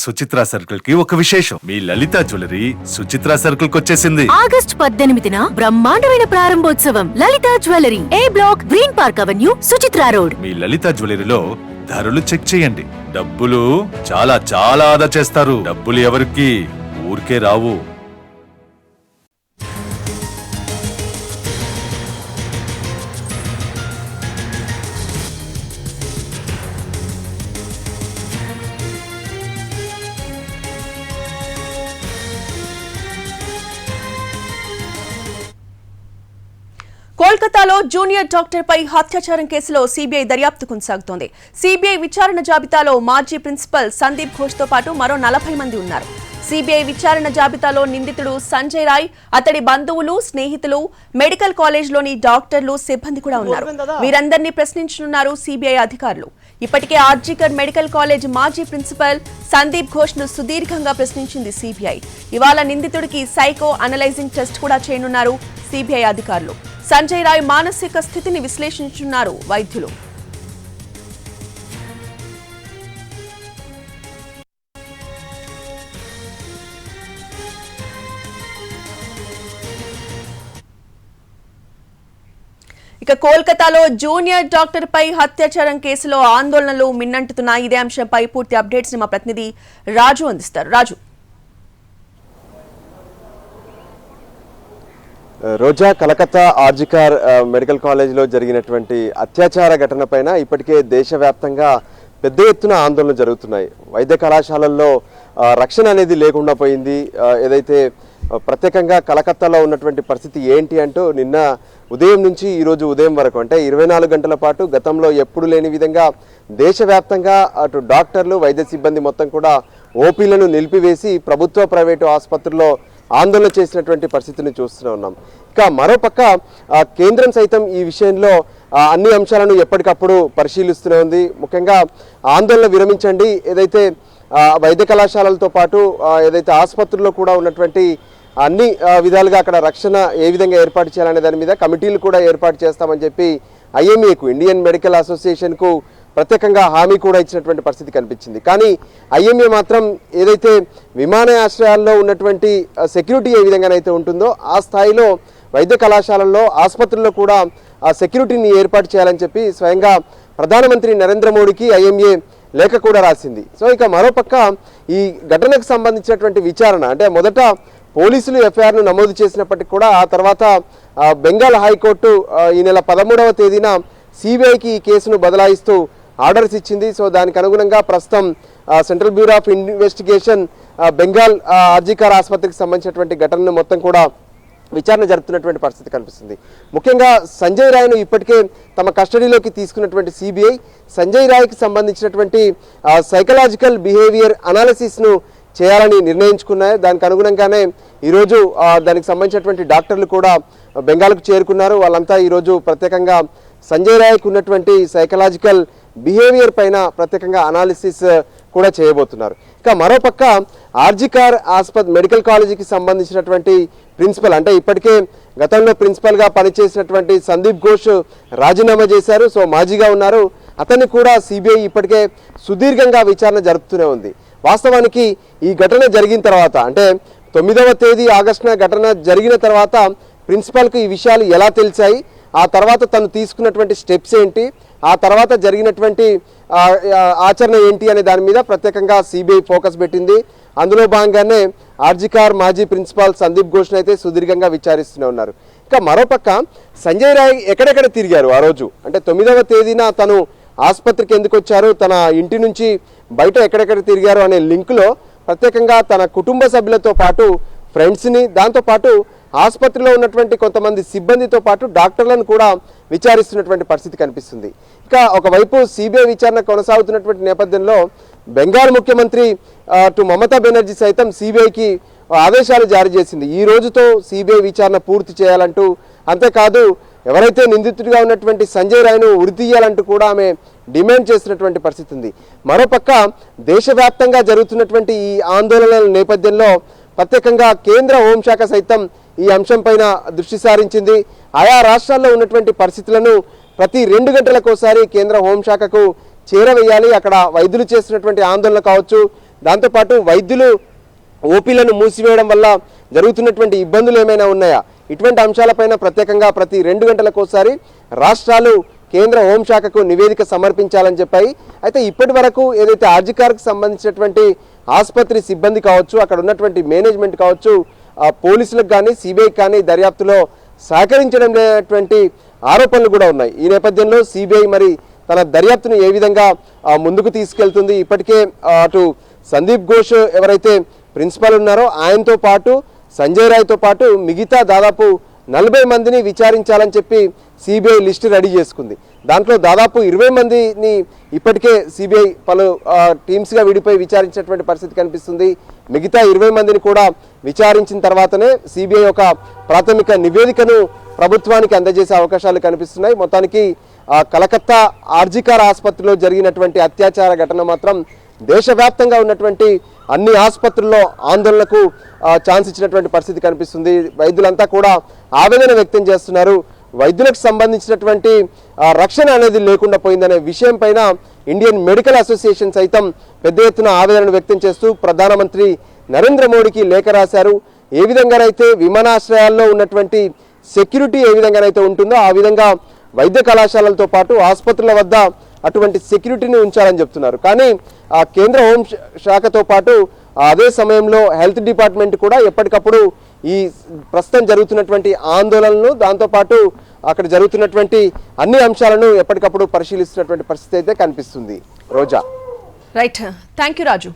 Suchitra circle కి ఒక విశేషం. మీ లలిత జ్యువెలరీ సుచిత్ర సర్కిల్ కి వచ్చేసింది. ఆగస్ట్ 18న బ్రహ్మాండమైన ప్రారంభోత్సవం. Lalitha jewellery, A block, green park avenue, Suchitra road. మీ లలిత జ్యువెలరీలో ధరలు చెక్ చేయండి. డబ్బులు చాలా చాలా ఆదా చేస్తారు. డబ్బులు ఎవరికి ఊరికే రావు. కోల్కతాలో జూనియర్ డాక్టర్ పై హత్యాచారం కేసులో సీబీఐ దర్యాప్తు కొనసాగుతోంది. సీబీఐ విచారణ జాబితాలో మాజీ ప్రిన్సిపల్ సందీప్ ఘోష్ తో పాటు మరో 40 మంది ఉన్నారు. సీబీఐ విచారణ జాబితాలో నిందితుడు సంజయ్ రాయ్, అతడి బంధువులు, స్నేహితులు, మెడికల్ కాలేజ్లోని డాక్టర్లు, సిబ్బంది కూడా ఉన్నారు. వీరందరినీ ప్రశ్నించనున్నారు సీబీఐ అధికారులు. ఇప్పటికే ఆర్జీకర్ మెడికల్ కాలేజ్ మాజీ ప్రిన్సిపల్ సందీప్ ఘోష్ ను సుదీర్ఘంగా ప్రశ్నించింది సీబీఐ. ఇవాళ నిందితుడికి సైకో అనలైజింగ్ టెస్ట్ కూడా చేయనున్నారు సీబీఐ అధికారులు. సంజయ్ రాయ్ మానసిక స్థితిని విశ్లేషించున్నారు వైద్యులు. ఇక కోల్కతాలో జూనియర్ డాక్టర్ పై హత్యాచారం కేసులో ఆందోళనలు మిన్నంటున్నాయి. ఇదే అంశంపై పూర్తి అప్డేట్స్ ని మా ప్రతినిధి రాజు అందిస్తారు. రాజు, రోజా, కలకత్తా ఆర్జికార్ మెడికల్ కాలేజీలో జరిగినటువంటి అత్యాచార ఘటన పైన ఇప్పటికే దేశవ్యాప్తంగా పెద్ద ఎత్తున ఆందోళనలు జరుగుతున్నాయి. వైద్య కళాశాలల్లో రక్షణ అనేది లేకుండా పోయింది. ఏదైతే ప్రత్యేకంగా కలకత్తాలో ఉన్నటువంటి పరిస్థితి ఏంటి అంటూ నిన్న ఉదయం నుంచి ఈరోజు ఉదయం వరకు, అంటే 24 గంటల పాటు గతంలో ఎప్పుడు లేని విధంగా దేశవ్యాప్తంగా అటు డాక్టర్లు, వైద్య సిబ్బంది మొత్తం కూడా ఓపీలను నిలిపివేసి ప్రభుత్వ ప్రైవేటు ఆసుపత్రుల్లో ఆందోళన చేసినటువంటి పరిస్థితిని చూస్తూనే ఉన్నాం. ఇక మరోపక్క కేంద్రం సైతం ఈ విషయంలో అన్ని అంశాలను ఎప్పటికప్పుడు పరిశీలిస్తూనే ఉంది. ముఖ్యంగా ఆందోళన విరమించండి, ఏదైతే వైద్య కళాశాలలతో పాటు ఏదైతే ఆసుపత్రుల్లో కూడా ఉన్నటువంటి అన్ని విధాలుగా అక్కడ రక్షణ ఏ విధంగా ఏర్పాటు చేయాలనే దాని మీద కమిటీలు కూడా ఏర్పాటు చేస్తామని చెప్పి ఐఎంఏకు, ఇండియన్ మెడికల్ అసోసియేషన్కు ప్రత్యేకంగా హామీ కూడా ఇచ్చినటువంటి పరిస్థితి కనిపించింది. కానీ ఐఎంఏ మాత్రం ఏదైతే విమానాశ్రయాల్లో ఉన్నటువంటి సెక్యూరిటీ ఏ విధంగానైతే ఉంటుందో ఆ స్థాయిలో వైద్య కళాశాలల్లో, ఆసుపత్రుల్లో కూడా ఆ సెక్యూరిటీని ఏర్పాటు చేయాలని చెప్పి స్వయంగా ప్రధానమంత్రి నరేంద్ర మోడీకి ఐఎంఏ లేఖ కూడా రాసింది. సో ఇక మరోపక్క ఈ ఘటనకు సంబంధించినటువంటి విచారణ, అంటే మొదట పోలీసులు ఎఫ్ఐఆర్ను నమోదు చేసినప్పటికీ కూడా ఆ తర్వాత బెంగాల్ హైకోర్టు ఈ నెల 13వ తేదీన సిబిఐకి ఈ కేసును బదలాయిస్తూ ఆర్డర్స్ ఇచ్చింది. సో దానికి అనుగుణంగా ప్రస్తుతం central bureau of investigation Bengal RG Kar ఆసుపత్రికి సంబంధించినటువంటి ఘటనను మొత్తం కూడా విచారణ జరుపుతున్నటువంటి పరిస్థితి కనిపిస్తుంది. ముఖ్యంగా సంజయ్ రాయ్ను ఇప్పటికే తమ కస్టడీలోకి తీసుకున్నటువంటి సిబిఐ సంజయ్ రాయ్కి సంబంధించినటువంటి సైకలాజికల్ బిహేవియర్ అనాలిసిస్ను చేయాలని నిర్ణయించుకున్నాయి. దానికి అనుగుణంగానే ఈరోజు దానికి సంబంధించినటువంటి డాక్టర్లు కూడా బెంగాల్కు చేరుకున్నారు. వాళ్ళంతా ఈరోజు ప్రత్యేకంగా సంజయ్ రాయ్కు ఉన్నటువంటి సైకలాజికల్ బిహేవియర్ పైన ప్రత్యేకంగా అనాలిసిస్ కూడా చేయబోతున్నారు. ఇక మరోపక్క ఆర్జికార్ మెడికల్ కాలేజీకి సంబంధించినటువంటి ప్రిన్సిపల్, అంటే ఇప్పటికే గతంలో ప్రిన్సిపల్గా పనిచేసినటువంటి సందీప్ ఘోష్ రాజీనామా చేశారు. సో మాజీగా ఉన్నారు. అతన్ని కూడా సిబిఐ ఇప్పటికే సుదీర్ఘంగా విచారణ జరుపుతూనే ఉంది. వాస్తవానికి ఈ ఘటన జరిగిన తర్వాత, అంటే 9వ తేదీ ఆగస్టున ఘటన జరిగిన తర్వాత ప్రిన్సిపల్కు ఈ విషయాలు ఎలా తెలిసాయి, ఆ తర్వాత తను తీసుకున్నటువంటి స్టెప్స్ ఏంటి, ఆ తర్వాత జరిగినటువంటి ఆచరణ ఏంటి అనే దాని మీద ప్రత్యేకంగా సిబిఐ ఫోకస్ పెట్టింది. అందులో భాగంగానే ఆర్జికార్ మాజీ ప్రిన్సిపాల్ సందీప్ ఘోష్ను అయితే సుదీర్ఘంగా విచారిస్తూనే ఉన్నారు. ఇక మరోపక్క సంజయ్ రాయ్ ఎక్కడెక్కడ తిరిగారు ఆ రోజు, అంటే 9వ తేదీన తను ఆసుపత్రికి ఎందుకు వచ్చారు, తన ఇంటి నుంచి బయట ఎక్కడెక్కడ తిరిగారు అనే లింకులో ప్రత్యేకంగా తన కుటుంబ సభ్యులతో పాటు ఫ్రెండ్స్ని, దాంతోపాటు ఆసుపత్రిలో ఉన్నటువంటి కొంతమంది సిబ్బందితో పాటు డాక్టర్లను కూడా విచారిస్తున్నటువంటి పరిస్థితి కనిపిస్తుంది. ఇక ఒకవైపు సిబిఐ విచారణ కొనసాగుతున్నటువంటి నేపథ్యంలో బెంగాల్ ముఖ్యమంత్రి మమతా బెనర్జీ సైతం సిబిఐకి ఆదేశాలు జారీ చేసింది. ఈ రోజుతో సిబిఐ విచారణ పూర్తి చేయాలంటూ, అంతేకాదు ఎవరైతే నిందితుడిగా ఉన్నటువంటి సంజయ్ రాయ్ను ఉరి తీయాలంటూ కూడా ఆమె డిమాండ్ చేసినటువంటి పరిస్థితి ఉంది. మరోపక్క దేశవ్యాప్తంగా జరుగుతున్నటువంటి ఈ ఆందోళనల నేపథ్యంలో ప్రత్యేకంగా కేంద్ర హోంశాఖ సైతం ఈ అంశంపైన దృష్టి సారించింది. ఆయా రాష్ట్రాల్లో ఉన్నటువంటి పరిస్థితులను ప్రతి 2 గంటలకోసారి కేంద్ర హోంశాఖకు చేరవేయాలి. అక్కడ వైద్యులు చేస్తున్నటువంటి ఆందోళన కావచ్చు, దాంతోపాటు వైద్యులు ఓపీలను మూసివేయడం వల్ల జరుగుతున్నటువంటి ఇబ్బందులు ఏమైనా ఉన్నాయా, ఇటువంటి అంశాలపైన ప్రత్యేకంగా ప్రతి 2 గంటలకోసారి రాష్ట్రాలు కేంద్ర హోంశాఖకు నివేదిక సమర్పించాలని చెప్పాయి. అయితే ఇప్పటి వరకు ఏదైతే ఆర్జికార్కు సంబంధించినటువంటి ఆసుపత్రి సిబ్బంది కావచ్చు, అక్కడ ఉన్నటువంటి మేనేజ్మెంట్ కావచ్చు, పోలీసులకు కానీ సిబిఐకి కానీ దర్యాప్తులో సహకరించడం లేనటువంటి ఆరోపణలు కూడా ఉన్నాయి. ఈ నేపథ్యంలో సిబిఐ మరి తన దర్యాప్తును ఏ విధంగా ముందుకు తీసుకెళ్తుంది? ఇప్పటికే అటు సందీప్ ఘోష్ ఎవరైతే ప్రిన్సిపల్ ఉన్నారో ఆయనతో పాటు సంజయ్ రాయ్తో పాటు మిగతా దాదాపు 40 మందిని విచారించాలని చెప్పి సిబిఐ లిస్టు రెడీ చేసుకుంది. దాంట్లో దాదాపు 20 మందిని ఇప్పటికే సిబిఐ పలు టీమ్స్గా విడిపోయి విచారించినటువంటి పరిస్థితి కనిపిస్తుంది. మిగతా 20 మందిని కూడా విచారించిన తర్వాతనే సిబిఐ ఒక ప్రాథమిక నివేదికను ప్రభుత్వానికి అందజేసే అవకాశాలు కనిపిస్తున్నాయి. మొత్తానికి కలకత్తా ఆర్జికార్ ఆసుపత్రిలో జరిగినటువంటి అత్యాచార ఘటన మాత్రం దేశవ్యాప్తంగా ఉన్నటువంటి అన్ని ఆసుపత్రుల్లో ఆందోళనకు ఛాన్స్ ఇచ్చినటువంటి పరిస్థితి కనిపిస్తుంది. వైద్యులంతా కూడా ఆవేదన వ్యక్తం చేస్తున్నారు. వైద్యులకు సంబంధించినటువంటి రక్షణ అనేది లేకుండా పోయిందనే విషయం పైన ఇండియన్ మెడికల్ అసోసియేషన్ సైతం పెద్ద ఎత్తున ఆవేదన వ్యక్తం చేస్తూ ప్రధానమంత్రి నరేంద్ర మోడీకి లేఖ రాశారు. ఏ విధంగానైతే విమానాశ్రయాల్లో ఉన్నటువంటి సెక్యూరిటీ ఏ విధంగానైతే ఉంటుందో ఆ విధంగా వైద్య కళాశాలలతో పాటు ఆసుపత్రుల వద్ద అటువంటి సెక్యూరిటీని ఉంచాలని చెప్తున్నారు. కానీ కేంద్ర హోం శాఖతో పాటు అదే సమయంలో హెల్త్ డిపార్ట్మెంట్ కూడా ఎప్పటికప్పుడు ఈ ప్రస్తుతం జరుగుతున్నటువంటి ఆందోళనలు, దాంతోపాటు అక్కడ జరుగుతున్నటువంటి అన్ని అంశాలను ఎప్పటికప్పుడు పరిశీలిస్తున్నటువంటి పరిస్థితి అయితే కనిపిస్తుంది. Roja. Right, thank you Raju.